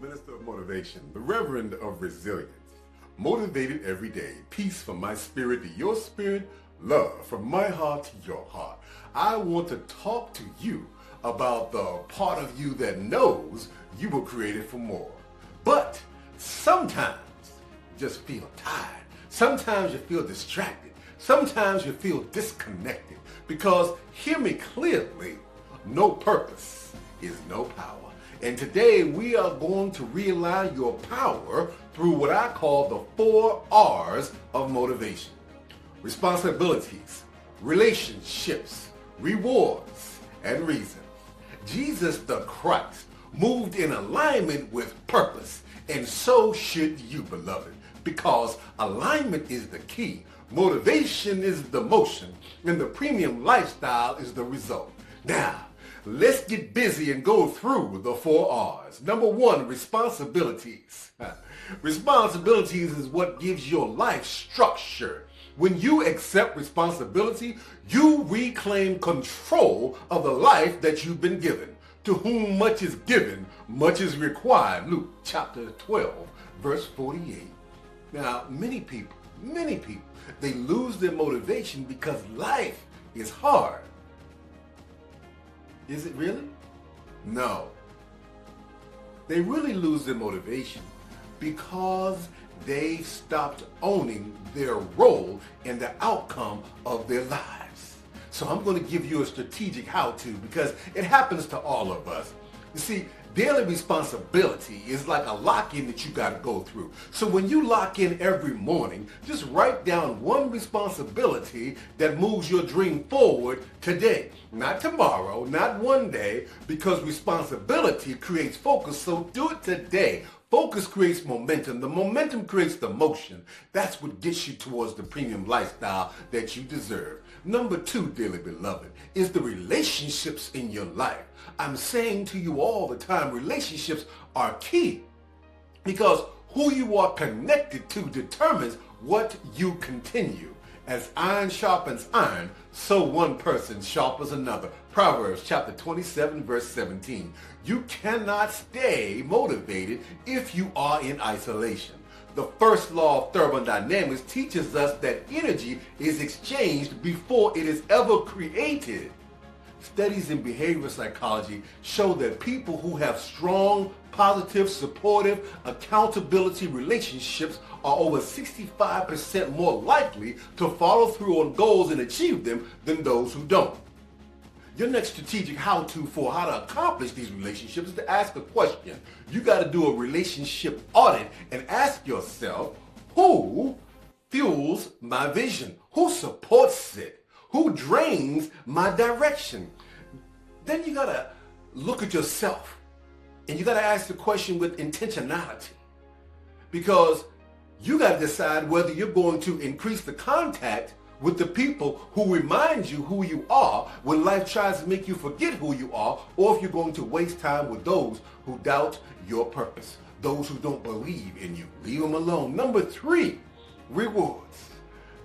minister of motivation, the reverend of resilience. Motivated every day, peace from my spirit to your spirit, love from my heart to your heart. I want to talk to you about the part of you that knows you were created for more. But sometimes you just feel tired. Sometimes you feel distracted. Sometimes you feel disconnected. Because, hear me clearly, no purpose is no power. And today we are going to realign your power through what I call the 4 R's of motivation. Responsibilities, relationships, rewards, and reasons. Jesus the Christ moved in alignment with purpose, and so should you, beloved, because alignment is the key, motivation is the motion, and the premium lifestyle is the result. Now, let's get busy and go through the 4 R's. Number 1, responsibilities. Responsibilities is what gives your life structure. When you accept responsibility, you reclaim control of the life that you've been given. To whom much is given, much is required. Luke chapter 12, verse 48. Now, many people, they lose their motivation because life is hard. Is it really? No. They really lose their motivation because they stopped owning their role in the outcome of their lives. So I'm going to give you a strategic how-to because it happens to all of us. You see, daily responsibility is like a lock-in that you got to go through. So when you lock in every morning, just write down one responsibility that moves your dream forward today. Not tomorrow, not one day, because responsibility creates focus, so do it today. Focus creates momentum. The momentum creates the motion. That's what gets you towards the premium lifestyle that you deserve. Number 2, dearly beloved, is the relationships in your life. I'm saying to you all the time, relationships are key because who you are connected to determines what you continue. As iron sharpens iron, so one person sharpens another. Proverbs chapter 27, verse 17. You cannot stay motivated if you are in isolation. The first law of thermodynamics teaches us that energy is exchanged before it is ever created. Studies in behavioral psychology show that people who have strong, positive, supportive, accountability relationships are over 65% more likely to follow through on goals and achieve them than those who don't. Your next strategic how-to for how to accomplish these relationships is to ask a question. You got to do a relationship audit and ask yourself, who fuels my vision? Who supports it? Who drains my direction? Then you got to look at yourself and you got to ask the question with intentionality, because you got to decide whether you're going to increase the contact with the people who remind you who you are when life tries to make you forget who you are, or if you're going to waste time with those who doubt your purpose, those who don't believe in you. Leave them alone. Number 3, rewards.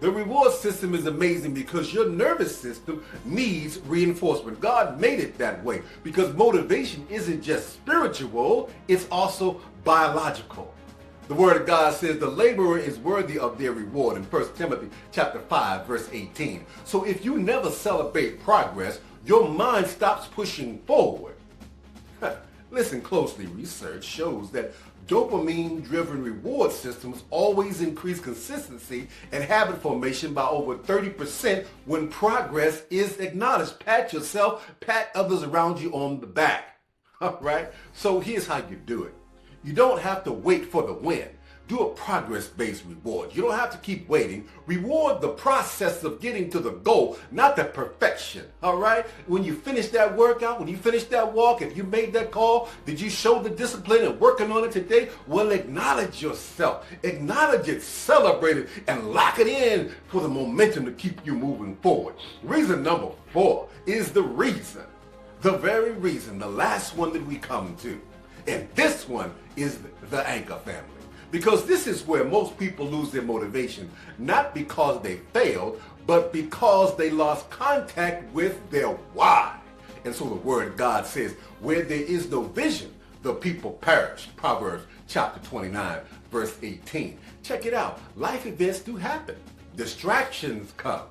The reward system is amazing because your nervous system needs reinforcement. God made it that way because motivation isn't just spiritual, it's also biological. The word of God says the laborer is worthy of their reward in 1 Timothy chapter 5, verse 18. So if you never celebrate progress, your mind stops pushing forward. Listen closely. Research shows that dopamine-driven reward systems always increase consistency and habit formation by over 30% when progress is acknowledged. Pat yourself, pat others around you on the back. All right? So here's how you do it. You don't have to wait for the win. Do a progress-based reward. You don't have to keep waiting. Reward the process of getting to the goal, not the perfection. All right? When you finish that workout, when you finish that walk, if you made that call, did you show the discipline and working on it today? Well, acknowledge yourself. Acknowledge it, celebrate it, and lock it in for the momentum to keep you moving forward. Reason number 4 is the reason. The very reason, the last one that we come to. And this one is the anchor family. Because this is where most people lose their motivation, not because they failed, but because they lost contact with their why. And so the word of God says, where there is no vision, the people perish. Proverbs chapter 29, verse 18. Check it out. Life events do happen. Distractions come.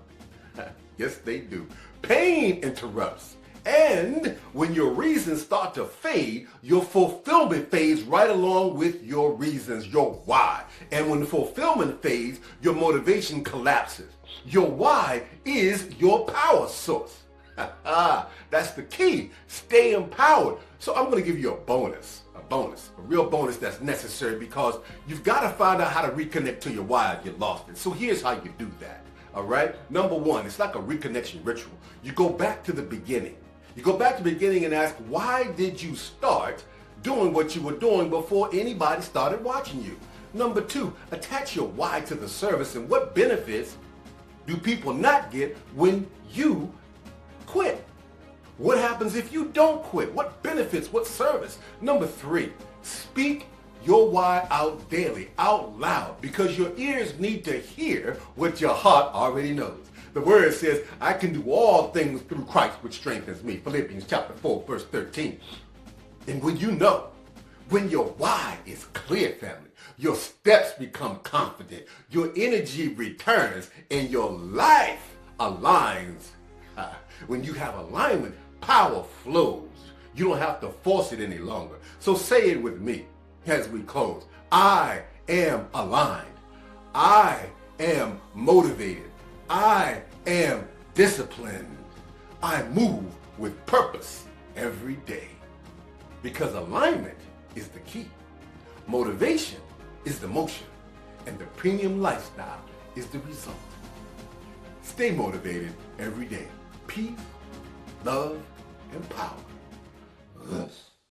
Yes, they do. Pain interrupts. And when your reasons start to fade, your fulfillment fades right along with your reasons, your why. And when the fulfillment fades, your motivation collapses. Your why is your power source. That's the key. Stay empowered. So I'm going to give you a real bonus that's necessary, because you've got to find out how to reconnect to your why if you lost it. So here's how you do that. All right. Number one, it's like a reconnection ritual. You go back to the beginning. You go back to the beginning and ask, why did you start doing what you were doing before anybody started watching you? Number two, attach your why to the service, and what benefits do people not get when you quit? What happens if you don't quit? What benefits, what service? Number three, speak your why out daily, out loud, because your ears need to hear what your heart already knows. The word says, I can do all things through Christ which strengthens me. Philippians chapter 4, verse 13. And when you know, when your why is clear, family, your steps become confident, your energy returns, and your life aligns. When you have alignment, power flows. You don't have to force it any longer. So say it with me as we close. I am aligned. I am motivated. I am disciplined. I move with purpose every day. Because alignment is the key. Motivation is the motion. And the premium lifestyle is the result. Stay motivated every day. Peace, love, and power. Thus